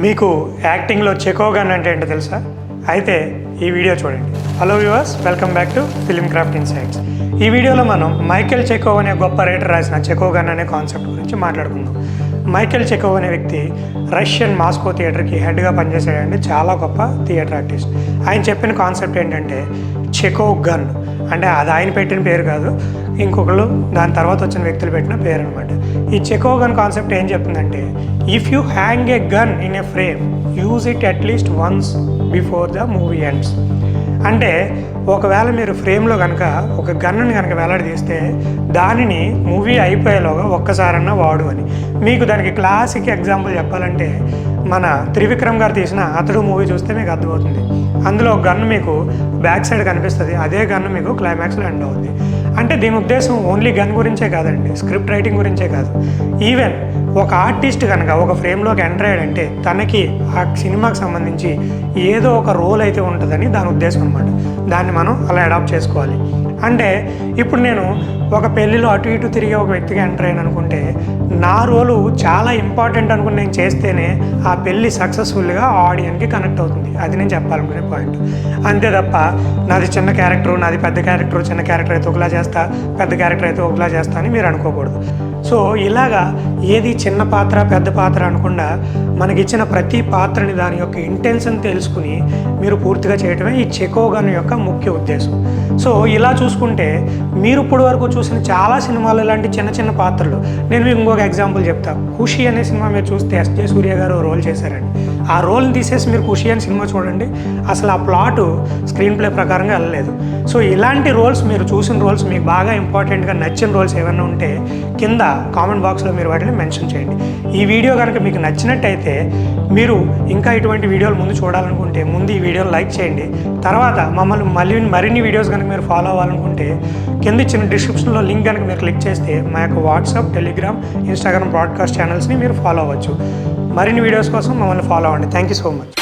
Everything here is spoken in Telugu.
మీకు యాక్టింగ్లో చెకోగన్ అంటే ఏంటో తెలుసా? అయితే ఈ వీడియో చూడండి. Hello viewers, welcome back to film craft insights. ఈ వీడియోలో మనం మైకేల్ చెకోవ్ అనే గొప్ప రైటర్ రాసిన చెకోగన్ అనే కాన్సెప్ట్ గురించి మాట్లాడుకుందాం. మైకేల్ చెకోవ్ అనే వ్యక్తి రష్యన్ మాస్కో థియేటర్కి హెడ్గా పనిచేసాడండి. చాలా గొప్ప థియేటర్ ఆర్టిస్ట్. ఆయన చెప్పిన కాన్సెప్ట్ ఏంటంటే చెకోవ్ గన్. అంటే అది ఆయన పెట్టిన పేరు కాదు, ఇంకొకళ్ళు దాని తర్వాత వచ్చిన వ్యక్తులు పెట్టిన పేరు అనమాట. ఈ చెకోవ్ గన్ కాన్సెప్ట్ ఏం చెప్తుందంటే, if you hang A gun in a frame, use it at least once before the movie ends. అంటే ఒకవేళ మీరు ఫ్రేమ్లో కనుక ఒక గన్నుని కనుక వేలాడదీస్తే దానిని మూవీ అయిపోయేలోగా ఒక్కసారన్నా వాడు అని. మీకు దానికి క్లాసిక్ ఎగ్జాంపుల్ చెప్పాలంటే మన త్రివిక్రమ్ గారు తీసిన అతడు మూవీ చూస్తే మీకు అర్థమవుతుంది. అందులో ఒక గన్ను మీకు బ్యాక్ సైడ్ కనిపిస్తుంది, అదే గన్ను మీకు క్లైమాక్స్లో ఎండ్ అవుతుంది. అంటే దీని ఉద్దేశం ఓన్లీ గన్ గురించే కాదండి, స్క్రిప్ట్ రైటింగ్ గురించే కాదు. ఈవెన్ ఒక ఆర్టిస్ట్ కనుక ఒక ఫ్రేమ్లోకి ఎంటర్ అయ్యాడంటే తనకి ఆ సినిమాకి సంబంధించి ఏదో ఒక రోల్ అయితే ఉంటుందని దాని ఉద్దేశం అనమాట. దాన్ని మనం అలా అడాప్ట్ చేసుకోవాలి. అంటే ఇప్పుడు నేను ఒక పెళ్ళిలో అటు ఇటు తిరిగే ఒక వ్యక్తిగా ఎంటర్ అయ్యాను అనుకుంటే, నా రోలు చాలా ఇంపార్టెంట్ అనుకుని నేను చేస్తేనే ఆ పెళ్ళి సక్సెస్ఫుల్గా ఆడియన్కి కనెక్ట్ అవుతుంది. అది నేను చెప్పాలనుకునే పాయింట్. అంతే తప్ప నాది చిన్న క్యారెక్టర్, నాది పెద్ద క్యారెక్టర్, చిన్న క్యారెక్టర్ అయితే ఒకలా చేస్తా, పెద్ద క్యారెక్టర్ అయితే ఒకలా చేస్తా అని మీరు అనుకోకూడదు. సో ఇలాగా ఏది చిన్న పాత్ర పెద్ద పాత్ర అనకుండా మనకిచ్చిన ప్రతి పాత్రని దాని యొక్క ఇంటెన్షన్ తెలుసుకుని మీరు పూర్తిగా చేయటమే ఈ చెకోవ్ గన్ యొక్క ముఖ్య ఉద్దేశం. సో ఇలా చూసుకుంటే మీరు ఇప్పటి వరకు చూసిన చాలా సినిమాలు ఇలాంటి చిన్న చిన్న పాత్రలు. నేను మీకు ఇంకొక ఎగ్జాంపుల్ చెప్తాను. ఖుషి అనే సినిమా మీరు చూస్తే ఎస్జే సూర్య గారు రోల్ చేశారండి. ఆ రోల్ని తీసేసి మీరు ఖుషి అనే సినిమా చూడండి, అసలు ఆ ప్లాటు స్క్రీన్ ప్లే ప్రకారంగా వెళ్ళలేదు. సో ఇలాంటి రోల్స్, మీరు చూసిన రోల్స్, మీకు బాగా ఇంపార్టెంట్గా నచ్చిన రోల్స్ ఏమైనా ఉంటే కింద కామెంట్ బాక్స్లో మీరు వాటిని మెన్షన్ చేయండి. ఈ వీడియో కనుక మీకు నచ్చినట్టయితే, మీరు ఇంకా ఇటువంటి వీడియోలు ముందు చూడాలనుకుంటే ముందు ఈ వీడియోని లైక్ చేయండి. తర్వాత మమ్మల్ని మరిన్ని వీడియోస్ కనుక మీరు ఫాలో అవ్వాలనుకుంటే కింద ఇచ్చిన డిస్క్రిప్షన్లో లింక్ కనుక మీరు క్లిక్ చేస్తే మా యొక్క వాట్సాప్, టెలిగ్రామ్, ఇన్స్టాగ్రామ్ బ్రాడ్కాస్ట్ ఛానల్స్ని మీరు ఫాలో అవ్వచ్చు. మరిన్ని వీడియోస్ కోసం మమ్మల్ని ఫాలో అవ్వండి. Thank you so much.